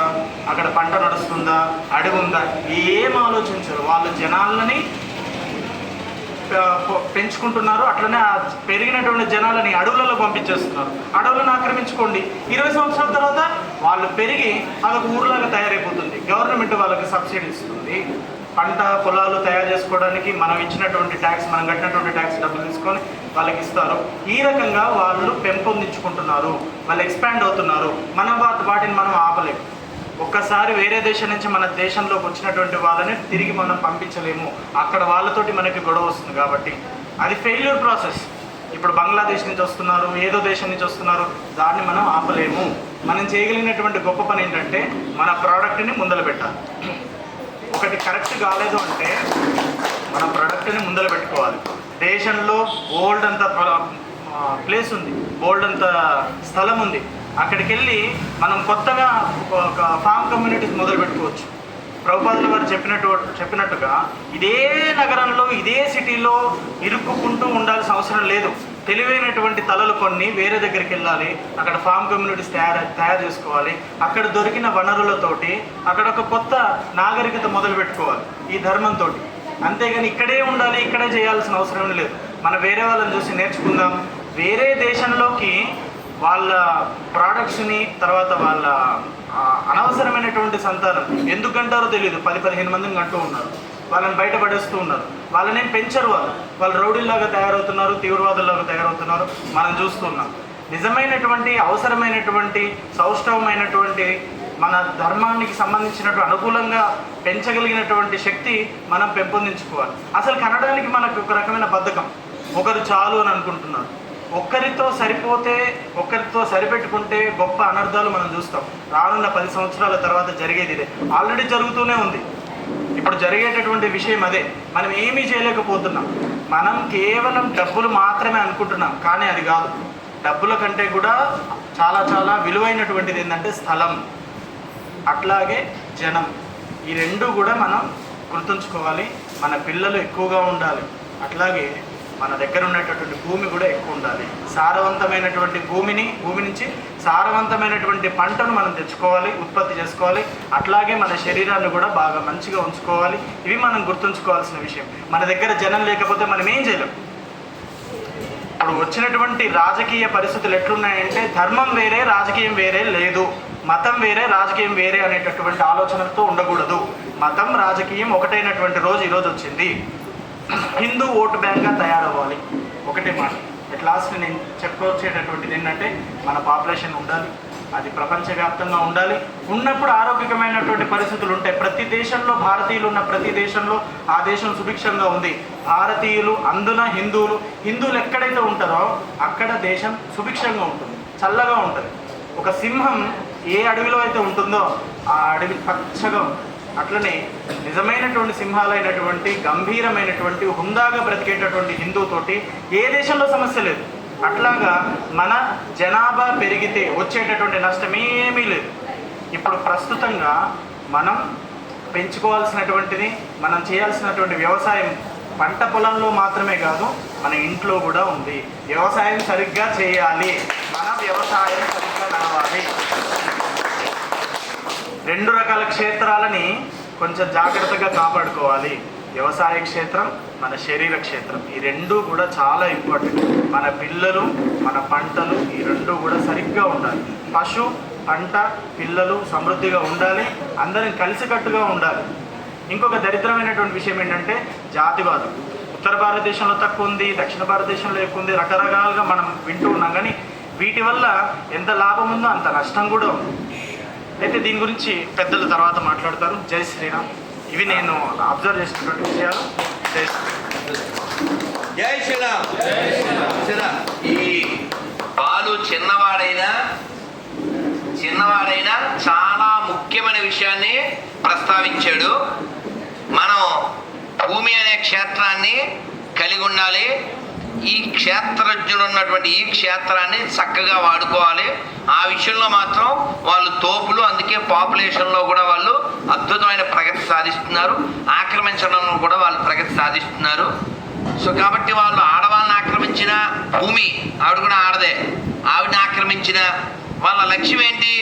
అక్కడ పంట నడుస్తుందా, అడవి ఉందా, ఏం ఆలోచించరు. వాళ్ళు జనాలని పెంచుకుంటున్నారు. అట్లనే ఆ పెరిగినటువంటి జనాలని అడవులలో పంపించేస్తున్నారు. అడవులను ఆక్రమించుకోండి. 20 సంవత్సరాల తర్వాత వాళ్ళు పెరిగి అదొక ఊర్లాగా తయారైపోతుంది. గవర్నమెంట్ వాళ్ళకి సబ్సిడీ ఇస్తుంది. పంట పొలాలు తయారు చేసుకోవడానికి మనం ఇచ్చినటువంటి ట్యాక్స్, మనం కట్టినటువంటి ట్యాక్స్ డబ్బులు తీసుకొని వాళ్ళకి ఇస్తారు. ఈ రకంగా వాళ్ళు పెంపొందించుకుంటున్నారు, వాళ్ళు ఎక్స్పాండ్ అవుతున్నారు. వాటిని మనం ఆపలేము. ఒక్కసారి వేరే దేశం నుంచి మన దేశంలోకి వచ్చినటువంటి వాళ్ళని తిరిగి మనం పంపించలేము. అక్కడ వాళ్ళతోటి మనకి గొడవ వస్తుంది. కాబట్టి అది ఫెయిల్యూర్ ప్రాసెస్. ఇప్పుడు బంగ్లాదేశ్ నుంచి వస్తున్నారు, ఏదో దేశం నుంచి వస్తున్నారు, దాన్ని మనం ఆపలేము. మనం చేయగలిగినటువంటి గొప్ప పని ఏంటంటే మన ప్రోడక్ట్ని ముందర పెట్టాలి. ఒకటి కరెక్ట్ కాలేదు అంటే మన ప్రోడక్ట్ని ముందర పెట్టుకోవాలి. దేశంలో బోల్డ్ అంత ప్లేస్ ఉంది, బోల్డ్ అంత స్థలం ఉంది. అక్కడికి వెళ్ళి మనం కొత్తగా ఒక ఫామ్ కమ్యూనిటీస్ మొదలు పెట్టుకోవచ్చు. ప్రభుపాదుల వారు చెప్పినట్టుగా ఇదే నగరంలో, ఇదే సిటీలో ఇరుక్కుకుంటూ ఉండాల్సిన అవసరం లేదు. తెలివైనటువంటి తలలు కొన్ని వేరే దగ్గరికి వెళ్ళాలి, అక్కడ ఫామ్ కమ్యూనిటీస్ తయారు చేసుకోవాలి. అక్కడ దొరికిన వనరులతోటి అక్కడ ఒక కొత్త నాగరికత మొదలు పెట్టుకోవాలి ఈ ధర్మంతో. అంతేగాని ఇక్కడే ఉండాలి, ఇక్కడే చేయాల్సిన అవసరం లేదు. మనం వేరే వాళ్ళని చూసి నేర్చుకుందాం. వేరే దేశంలోకి వాళ్ళ ప్రోడక్ట్స్ని, తర్వాత వాళ్ళ అనవసరమైనటువంటి సంతానం ఎందుకు అంటారో తెలియదు, 10-15 మందిని కంటూ ఉన్నారు. వాళ్ళని బయటపడేస్తూ ఉన్నారు. వాళ్ళని పెంచరు. వాళ్ళు రౌడీల్లాగా తయారవుతున్నారు, తీవ్రవాదుల్లాగా తయారవుతున్నారు. మనం చూస్తున్నాం. నిజమైనటువంటి, అవసరమైనటువంటి, సౌష్ఠవమైనటువంటి మన ధర్మానికి సంబంధించినటువంటి అనుకూలంగా పెంచగలిగినటువంటి శక్తి మనం పెంపొందించుకోవాలి. అసలు కనడానికి మనకు ఒక రకమైన బద్ధకం. ఒకరు చాలు అని అనుకుంటున్నారు. ఒక్కరితో సరిపోతే, ఒక్కరితో సరిపెట్టుకుంటే గొప్ప అనర్థాలు మనం చూస్తాం. రానున్న 10 సంవత్సరాల తర్వాత జరిగేది ఇదే. ఆల్రెడీ జరుగుతూనే ఉంది. ఇప్పుడు జరిగేటటువంటి విషయం అదే. మనం ఏమీ చేయలేకపోతున్నాం. మనం కేవలం డబ్బులు మాత్రమే అనుకుంటున్నాం, కానీ అది కాదు. డబ్బుల కంటే కూడా చాలా చాలా విలువైనటువంటిది ఏంటంటే స్థలం, అట్లాగే జనం. ఈ రెండు కూడా మనం గుర్తుంచుకోవాలి. మన పిల్లలు ఎక్కువగా ఉండాలి, అట్లాగే మన దగ్గర ఉన్నటువంటి భూమి కూడా ఎక్కువ ఉండాలి. సారవంతమైనటువంటి భూమి నుంచి సారవంతమైనటువంటి పంటను మనం తెచ్చుకోవాలి, ఉత్పత్తి చేసుకోవాలి. అట్లాగే మన శరీరాన్ని కూడా బాగా మంచిగా ఉంచుకోవాలి. ఇవి మనం గుర్తుంచుకోవాల్సిన విషయం. మన దగ్గర జనం లేకపోతే మనం ఏం చేయలేం. ఇప్పుడు వచ్చినటువంటి రాజకీయ పరిస్థితులు ఎట్లున్నాయంటే ధర్మం వేరే, రాజకీయం వేరే లేదు, మతం వేరే, రాజకీయం వేరే అనేటటువంటి ఆలోచనలతో ఉండకూడదు. మతం రాజకీయం ఒకటైనటువంటి రోజు ఈరోజు వచ్చింది. హిందూ ఓటు బ్యాంక్గా తయారవ్వాలి. ఒకటే మాట, అట్ లాస్ట్ నేను చెప్పొచ్చేటటువంటిది ఏంటంటే మన పాపులేషన్ ఉండాలి, అది ప్రపంచవ్యాప్తంగా ఉండాలి. ఉన్నప్పుడు ఆరోగ్యకరమైనటువంటి పరిస్థితులు ఉంటాయి. ప్రతి దేశంలో భారతీయులు ఉన్న ప్రతి దేశంలో ఆ దేశం సుభిక్షంగా ఉంది. భారతీయులు అందున హిందువులు ఎక్కడైతే ఉంటారో అక్కడ దేశం సుభిక్షంగా ఉంటుంది, చల్లగా ఉంటుంది. ఒక సింహం ఏ అడవిలో అయితే ఉంటుందో ఆ అడవి పచ్చగా ఉంటుంది. అట్లనే నిజమైనటువంటి సింహాలైనటువంటి గంభీరమైనటువంటి హుందాగా బ్రతికేటటువంటి హిందువుతోటి ఏ దేశంలో సమస్య లేదు. అట్లాగా మన జనాభా పెరిగితే వచ్చేటటువంటి నష్టం ఏమీ లేదు. ఇప్పుడు ప్రస్తుతంగా మనం పెంచుకోవాల్సినటువంటిది, మనం చేయాల్సినటువంటి వ్యవసాయం పంట పొలంలో మాత్రమే కాదు, మన ఇంట్లో కూడా ఉంది. వ్యవసాయం సరిగ్గా చేయాలి, మన వ్యవసాయం సరిగ్గా నడవాలి. 2 రకాల క్షేత్రాలని కొంచెం జాగ్రత్తగా కాపాడుకోవాలి. వ్యవసాయ క్షేత్రం, మన శరీర క్షేత్రం. ఈ రెండూ కూడా చాలా ఇంపార్టెంట్. మన పిల్లలు, మన పంటలు, ఈ రెండూ కూడా సరిగ్గా ఉండాలి. పశు, పంట, పిల్లలు సమృద్ధిగా ఉండాలి. అందరం కలిసికట్టుగా ఉండాలి. ఇంకొక దరిద్రమైనటువంటి విషయం ఏంటంటే జాతివాదం. ఉత్తర భారతదేశంలో తక్కువ ఉంది, దక్షిణ భారతదేశంలో ఎక్కువ ఉంది, రకరకాలుగా మనం వింటూ ఉన్నాం. కానీ వీటి వల్ల ఎంత లాభం ఉందో అంత నష్టం కూడా ఉంది. అయితే దీని గురించి పెద్దలు తర్వాత మాట్లాడతారు. జై శ్రీరామ్. ఇవి నేను అబ్జర్వ్ చేసినటువంటి విషయాలు. జై శ్రీరామ్. జై శ్రీరామ్. శ్రీరామ్. ఈ బాలు చిన్నవాడైనా చాలా ముఖ్యమైన విషయాన్ని ప్రస్తావించాడు. మనం భూమి అనే క్షేత్రాన్ని కలిగి ఉండాలి. ఈ క్షేత్రజ్ఞులు ఉన్నటువంటి ఈ క్షేత్రాన్ని చక్కగా వాడుకోవాలి. ఆ విషయంలో మాత్రం వాళ్ళు తోపులు. అందుకే పాపులేషన్లో కూడా వాళ్ళు అద్భుతమైన ప్రగతి సాధిస్తున్నారు. ఆక్రమించడంలో కూడా వాళ్ళు ప్రగతి సాధిస్తున్నారు. సో కాబట్టి వాళ్ళు ఆడవాళ్ళని ఆక్రమించిన భూమి, ఆవిడ కూడా ఆడదే, ఆవిడని ఆక్రమించిన వాళ్ళ లక్ష్యం ఏంటి?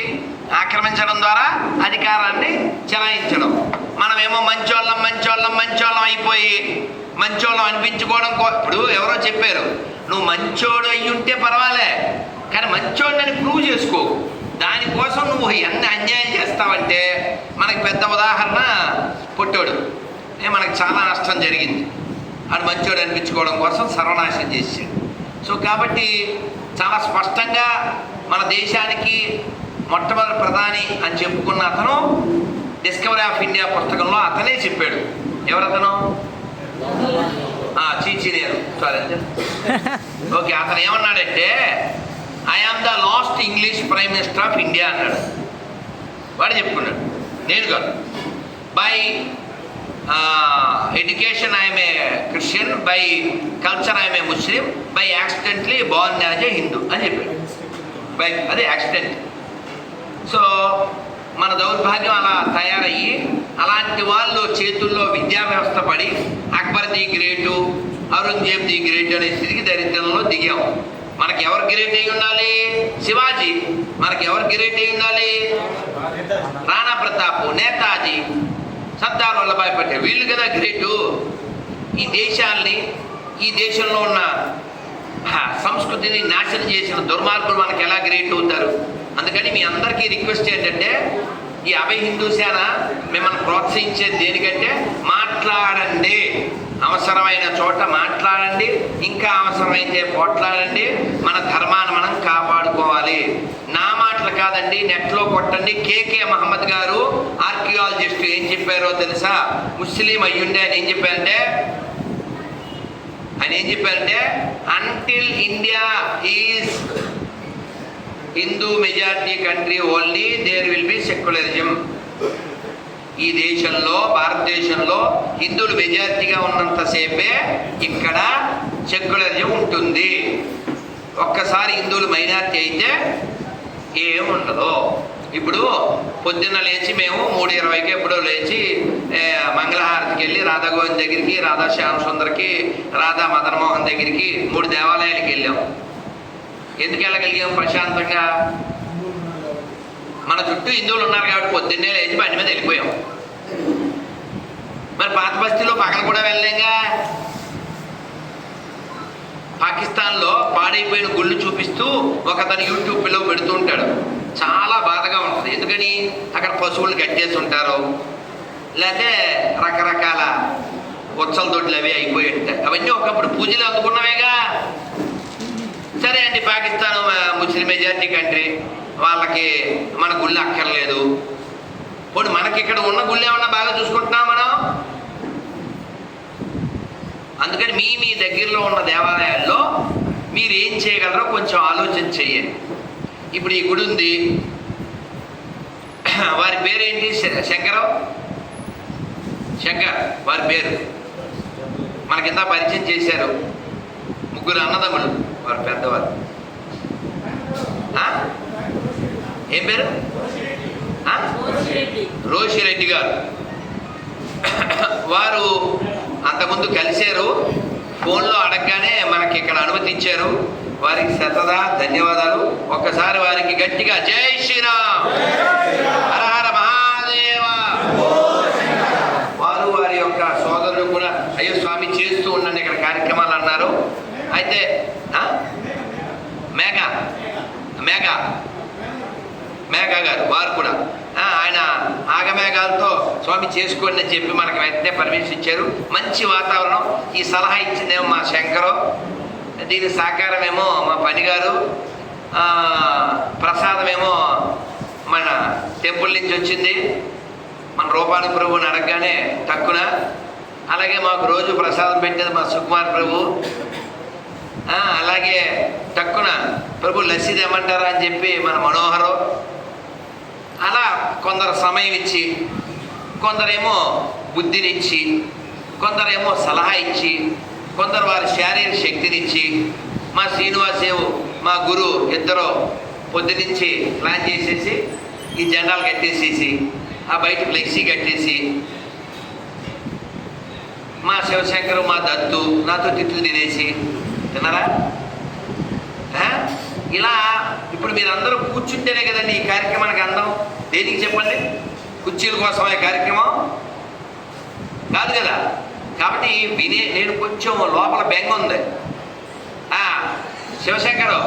ఆక్రమించడం ద్వారా అధికారాన్ని చెలాయించడం. మనమేమో మంచోళ్ళం అయిపోయి మంచోళ్ళం అనిపించుకోవడం. ఇప్పుడు ఎవరో చెప్పారు, నువ్వు మంచోడు అయ్యి ఉంటే పర్వాలే, కానీ మంచోడిని ప్రూవ్ చేసుకో. దానికోసం నువ్వు ఎంత అన్యాయం చేస్తావంటే, మనకి పెద్ద ఉదాహరణ పొట్టోడు. మనకు చాలా నష్టం జరిగింది. అది మంచోడు అనిపించుకోవడం కోసం సర్వనాశనం చేశాడు. సో కాబట్టి చాలా స్పష్టంగా మన దేశానికి మొట్టమొదటి ప్రధాని అని చెప్పుకున్న అతను డిస్కవరీ ఆఫ్ ఇండియా పుస్తకంలో అతనే చెప్పాడు. ఎవరతను? చీచినేరు. Sorry, okay. అతను ఏమన్నాడంటే, I am the last English prime minister of India అన్నాడు. వాడు చెప్పుకున్నాడు, నేను కాదు. By education I'm a Christian, by culture I'm a Muslim, by accidentally born as a Hindu అని చెప్పాడు. బై అదే యాక్సిడెంట్. సో మన దౌర్భాగ్యం అలా తయారయ్యి అలాంటి వాళ్ళు చేతుల్లో విద్యా వ్యవస్థ పడి Akbar the great, Aurangzeb the great అనే స్థితికి దరిద్రంలో దిగాం. మనకి ఎవరు గ్రేట్ అయి ఉండాలి? శివాజీ. మనకి ఎవరు గ్రేట్ అయి ఉండాలి? రాణా ప్రతాప్, నేతాజీ, సర్దార్ వల్లభాయ్ పటేల్. వీళ్ళు కదా గ్రేటు. ఈ దేశాల్ని, ఈ దేశంలో ఉన్న సంస్కృతిని నాశనం చేసిన దుర్మార్గులు మనకి ఎలా గ్రేట్ అవుతారు? అందుకని మీ అందరికీ రిక్వెస్ట్ ఏంటంటే, ఈ అభయ హిందూ సేన మిమ్మల్ని ప్రోత్సహించేది దేనికంటే, మాట్లాడండి, అవసరమైన చోట మాట్లాడండి, ఇంకా అవసరమైతే పోట్లాడండి. మన ధర్మాన్ని మనం కాపాడుకోవాలి. నా మాటలు కాదండి, నెట్లో కొట్టండి. కేకే మహమ్మద్ గారు ఆర్కియాలజిస్ట్ ఏం చెప్పారో తెలుసా? ముస్లిం అయ్యుండే ఆయన ఏం చెప్పారంటే until India is Hindu majority country only there will be secularism. ఈ దేశంలో, భారతదేశంలో హిందువులు మెజారిటీగా ఉన్నంతసేపే ఇక్కడ సెక్యులరిజం ఉంటుంది. ఒక్కసారి హిందువులు మైనారిటీ అయితే ఏముండదు. ఇప్పుడు పొద్దున్న లేచి మేము 3:20కి ఎప్పుడో లేచి మంగళహారతికి వెళ్ళి రాధాగోవింద్ దగ్గరికి, రాధా శ్యామ సుందర్కి, రాధా మదన్మోహన్ దగ్గరికి 3 దేవాలయాలకి వెళ్ళాం. ఎందుకు వెళ్ళగలిగాం ప్రశాంతంగా? మన చుట్టూ హిందువులు ఉన్నారు కాబట్టి పొద్దున్నే లేచి బండి మీద వెళ్ళిపోయాం. మరి పాత బస్తీలో పక్కన కూడా వెళ్ళలేంగా. పాకిస్తాన్లో పాడైపోయిన గుళ్ళు చూపిస్తూ ఒకతను యూట్యూబ్లో పెడుతూ ఉంటాడు. చాలా బాధగా ఉంటుంది. ఎందుకని అక్కడ పశువులు కట్టేసి ఉంటారు, లేకపోతే రకరకాల ఉచ్చల దొడ్లు అవి అయిపోయి ఉంటాయి. అవన్నీ ఒకప్పుడు పూజలు అందుకున్నవేగా. సరే అండి, పాకిస్తాన్ ముస్లిం మెజారిటీ కంట్రీ, వాళ్ళకి మన గుళ్ళు అక్కర్లేదు. పోనీ మనకి ఇక్కడ ఉన్న గుళ్ళు ఏమన్నా బాగా చూసుకుంటున్నాం మనం? అందుకని మీ దగ్గరలో ఉన్న దేవాలయాల్లో మీరు ఏం చేయగలరో కొంచెం ఆలోచన చేయండి. ఇప్పుడు ఈ గుడి ఉంది, వారి పేరేంటి? శంకర్ వారి పేరు మనకింత పరిచయం చేశారు. 3 అన్నదమ్ములు, వారు పెద్దవారు. ఏం పేరు? రోషిరెడ్డి గారు. వారు అంతకుముందు కలిశారు. ఫోన్లో అడగగానే మనకి ఇక్కడ అనుమతి ఇచ్చారు. వారికి శతదా ధన్యవాదాలు. ఒక్కసారి వారికి గట్టిగా జై శ్రీరామ్, హర హర మహాదేవ. వారి యొక్క సోదరులు కూడా అయ్యో స్వామి చేస్తూ ఉండండి ఇక్కడ కార్యక్రమాలు అన్నారు. అయితే మేఘా గారు వారు కూడా ఆయన ఆగమేఘాలతో స్వామి చేసుకోండి అని చెప్పి మనకు వెంటనే పర్మిషన్ ఇచ్చారు. మంచి వాతావరణం. ఈ సలహా ఇచ్చిందేమో మా శంకరు, దీని సహకారమేమో మా పనిగారు, ప్రసాదమేమో మన టెంపుల్ నుంచి వచ్చింది. మన రూపాని ప్రభువుని అడగగానే తక్కువ. అలాగే మాకు రోజు ప్రసాదం పెట్టేది మా సుకుమార్ ప్రభు. అలాగే తక్కువ ప్రభు లస్సీ తెమ్మంటారా అని చెప్పి మన మనోహరు. అలా కొందరు సమయం ఇచ్చి, కొందరేమో బుద్ధినిచ్చి, కొందరేమో సలహా ఇచ్చి, కొందరు వారి శారీరక శక్తినిచ్చి, మా శ్రీనివాసేవు మా గురు ఇద్దరు పొద్దునుంచి ప్లాన్ చేసేసి ఈ జెండాలు కట్టేసేసి ఆ బయట ఫ్లెక్సీ కట్టేసి, మా శివశంకరు మా దత్తు నాతో తిట్లు తినేసి తిన్నారా. ఇలా ఇప్పుడు మీరందరూ కూర్చుంటేనే కదండి ఈ కార్యక్రమానికి అందం. దేనికి చెప్పండి? కుర్చీల కోసం ఈ కార్యక్రమం కాదు కదా. కాబట్టి నేను కొంచెం లోపల బెంగ ఉంది. శివశంకరు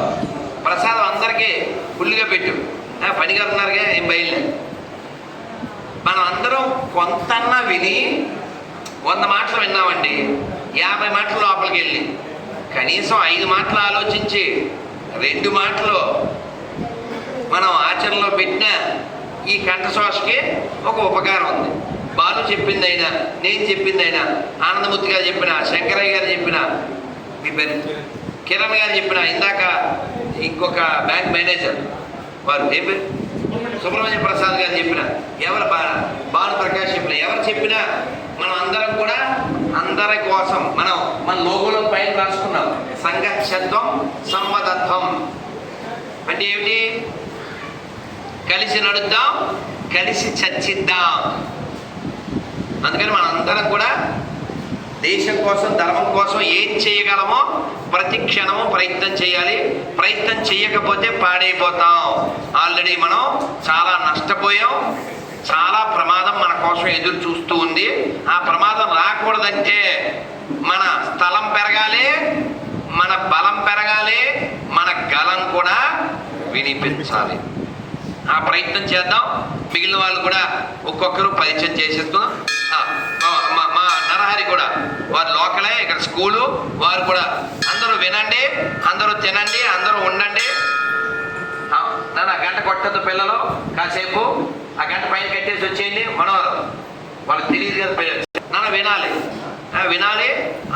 ప్రసాదం అందరికీ ఫుల్గా పెట్టు. పనిగారు ఉన్నారుగా, ఏం బయలుదేరి మనం అందరం కొంతన్నా విని 100 మాటలు విన్నామండి. 50 మాటలు లోపలికి వెళ్ళి కనీసం 5 మాటలు ఆలోచించి 2 మాటలు మనం ఆచరణలో పెట్టిన ఈ కంఠశ్వాసకి ఒక ఉపకారం ఉంది. బాలు చెప్పిందైనా, నేను చెప్పిందైనా, ఆనందమూర్తి గారు చెప్పిన, శంకరయ్య గారు చెప్పిన, మీ పేరు కిరణ్ గారు చెప్పిన, ఇందాక ఇంకొక బ్యాంక్ మేనేజర్ వారు ఏ పేరు సుబ్రహ్మణ్య ప్రసాద్ గారు చెప్పిన, ఎవరు భాను ప్రకాష్ చెప్పిన, ఎవరు చెప్పినా మనం అందరం కూడా అందరి కోసం మన లోగోలో పైన రాసుకున్నాం సంగచ్చత్వం సంవదత్వం అంటే ఏమిటి? కలిసి నడుద్దాం, కలిసి చర్చిద్దాం. అందుకని మనం అందరం కూడా దేశం కోసం, ధర్మం కోసం ఏం చేయగలమో ప్రతి క్షణము ప్రయత్నం చేయాలి. ప్రయత్నం చేయకపోతే పాడైపోతాం. ఆల్రెడీ మనం చాలా నష్టపోయాం. చాలా ప్రమాదం మన కోసం ఎదురు చూస్తూ ఉంది. ఆ ప్రమాదం రాకూడదంటే మన స్థలం పెరగాలి, మన బలం పెరగాలి, మన గలం కూడా వినిపించాలి. ఆ ప్రయత్నం చేద్దాం. మిగిలిన వాళ్ళు కూడా ఒక్కొక్కరు పరిచయం చేసేస్తున్నాం. మా నరహరి కూడా వారు లోకలే, ఇక్కడ స్కూలు, వారు కూడా అందరూ వినండి, అందరూ తినండి, అందరూ ఉండండి. నాన్న గంట కొట్టద్దు పిల్లలు, కాసేపు ఆ గంట పైన కట్టేసి వచ్చేయండి. మనోహరం వాళ్ళకి తెలియదు కదా, నాన్న వినాలి.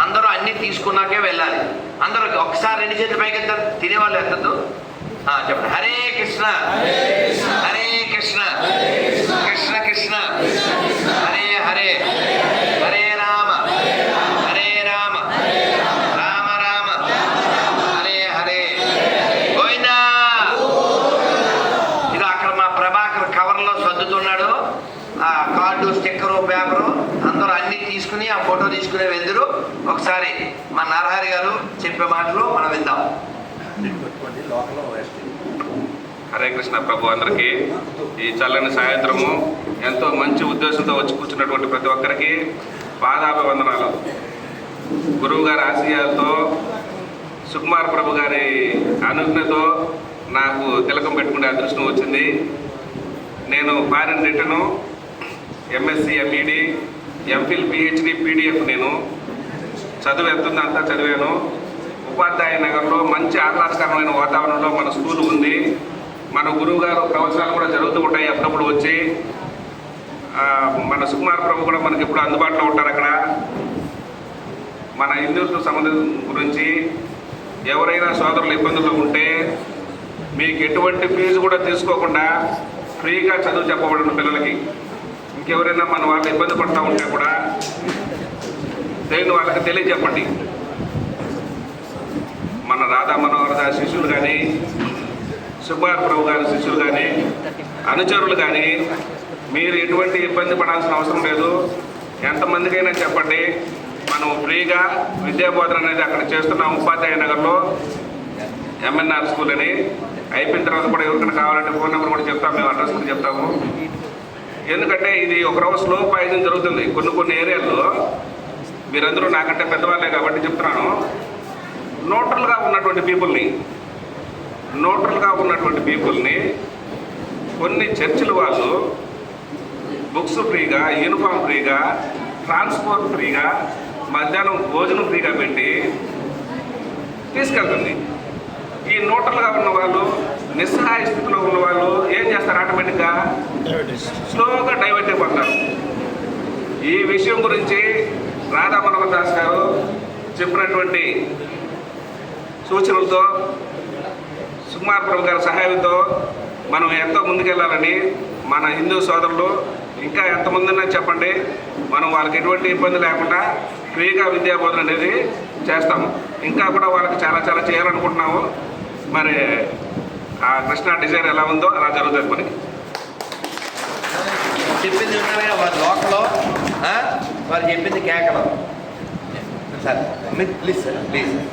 అందరూ అన్నీ తీసుకున్నాకే వెళ్ళాలి. అందరూ ఒకసారి 2 చేతులు పైకి వెళ్తారు, తినేవాళ్ళు ఎత్తద్దు. చెప్పండి. హరే కృష్ణ హరే కృష్ణ కృష్ణ కృష్ణ హరే హరే హరే రామ హరే రామ రామ రామ హరే హరే గోవిందా. ఇది అక్కడ మా ప్రభాకర్ తీసుకుని ఆ ఫోటో తీసుకునే వెందురు ఒకసారి మా నరహరి గారు చెప్పే మాటలు మనం విందాం. హరే కృష్ణ ప్రభు అందరికీ ఈ చల్లని సాయంత్రము ఎంతో మంచి ఉద్దేశంతో వచ్చి కూర్చున్నటువంటి ప్రతి ఒక్కరికి పాదాభివందనాలు. గురువు గారి ఆశయాలతో సుకుమార్ ప్రభు గారి అనుజ్ఞతో నాకు తిలకం పెట్టుకునే అదృష్టం వచ్చింది. నేను foreign return MSc MEd MPhil PhD PDF నేను చదువు ఎంతుందో అంతా చదివాను. ఉపాధ్యాయ నగర్లో మంచి ఆహ్లాదకరమైన వాతావరణంలో మన స్కూల్ ఉంది. మన గురువు గారు ప్రవచనాలు కూడా జరుగుతూ ఉంటాయి అప్పుడప్పుడు వచ్చి. మన సుకుమార్ ప్రభు కూడా మనకి ఇప్పుడు అందుబాటులో ఉంటారు అక్కడ. మన హిందుత్వ సంబంధం గురించి ఎవరైనా సోదరులు ఇబ్బందుల్లో ఉంటే మీకు ఎటువంటి ఫీజు కూడా తీసుకోకుండా ఫ్రీగా చదువు చెప్పబడిన పిల్లలకి. ఇంకెవరైనా మన వాళ్ళు ఇబ్బంది పడుతూ ఉంటే కూడా దేని వాళ్ళకి తెలియజెప్పండి. మన రాధా మనోహర్ దాస్ శిష్యులు కానీ సుకుమార్ ప్రభు గారి శిష్యులు కానీ అనుచరులు కానీ మీరు ఎటువంటి ఇబ్బంది పడాల్సిన అవసరం లేదు. ఎంతమందికైనా చెప్పండి. మనం ఫ్రీగా విద్యాబోధన అనేది అక్కడ చేస్తున్నాం ఉపాధ్యాయ నగర్లో ఎంఎన్ఆర్ స్కూల్ అని. అయిపోయిన తర్వాత కూడా ఎవరికైనా కావాలంటే ఫోన్ నెంబర్ కూడా చెప్తాము, మేము అడ్రస్ కూడా చెప్తాము. ఎందుకంటే ఇది ఒక రోజు స్లో పాయిజన్ జరుగుతుంది కొన్ని ఏరియాల్లో. మీరందరూ నాకంటే పెద్దవాళ్ళే కాబట్టి చెప్తున్నాను. న్యూట్రల్గా ఉన్నటువంటి పీపుల్ని కొన్ని చర్చిల వాళ్ళు బుక్స్ ఫ్రీగా, యూనిఫామ్ ఫ్రీగా, ట్రాన్స్పోర్ట్ ఫ్రీగా, మధ్యాహ్నం భోజనం ఫ్రీగా పెట్టి తీసుకెళ్తుంది. ఈ న్యూట్రల్గా ఉన్న వాళ్ళు, నిస్సహాయ స్థితిలో ఉన్న వాళ్ళు ఏం చేస్తారు? ఆటోమేటిక్గా స్లోగా డైవర్ట్ అయిపోతారు. ఈ విషయం గురించి రాధా మనోహర్ దాస్ గారు చెప్పినటువంటి సూచనలతో సుకుమార్ ప్రభు గారి సహాయంతో మనం ఎంతో ముందుకెళ్ళాలని మన హిందూ సోదరులు ఇంకా ఎంతమందినా చెప్పండి. మనం వాళ్ళకి ఎటువంటి ఇబ్బంది లేకుండా ఫ్రీగా విద్యాబోధన అనేది చేస్తాము. ఇంకా కూడా వాళ్ళకి చాలా చాలా చేయాలనుకుంటున్నాము. మరి ఆ కృష్ణ డిజైన్ ఎలా ఉందో అలా జరుగుతుంది మనకి. చెప్పింది ఉన్నారుగా వారి లోకలో, వారు చెప్పింది కేకలో. Sir please sir please.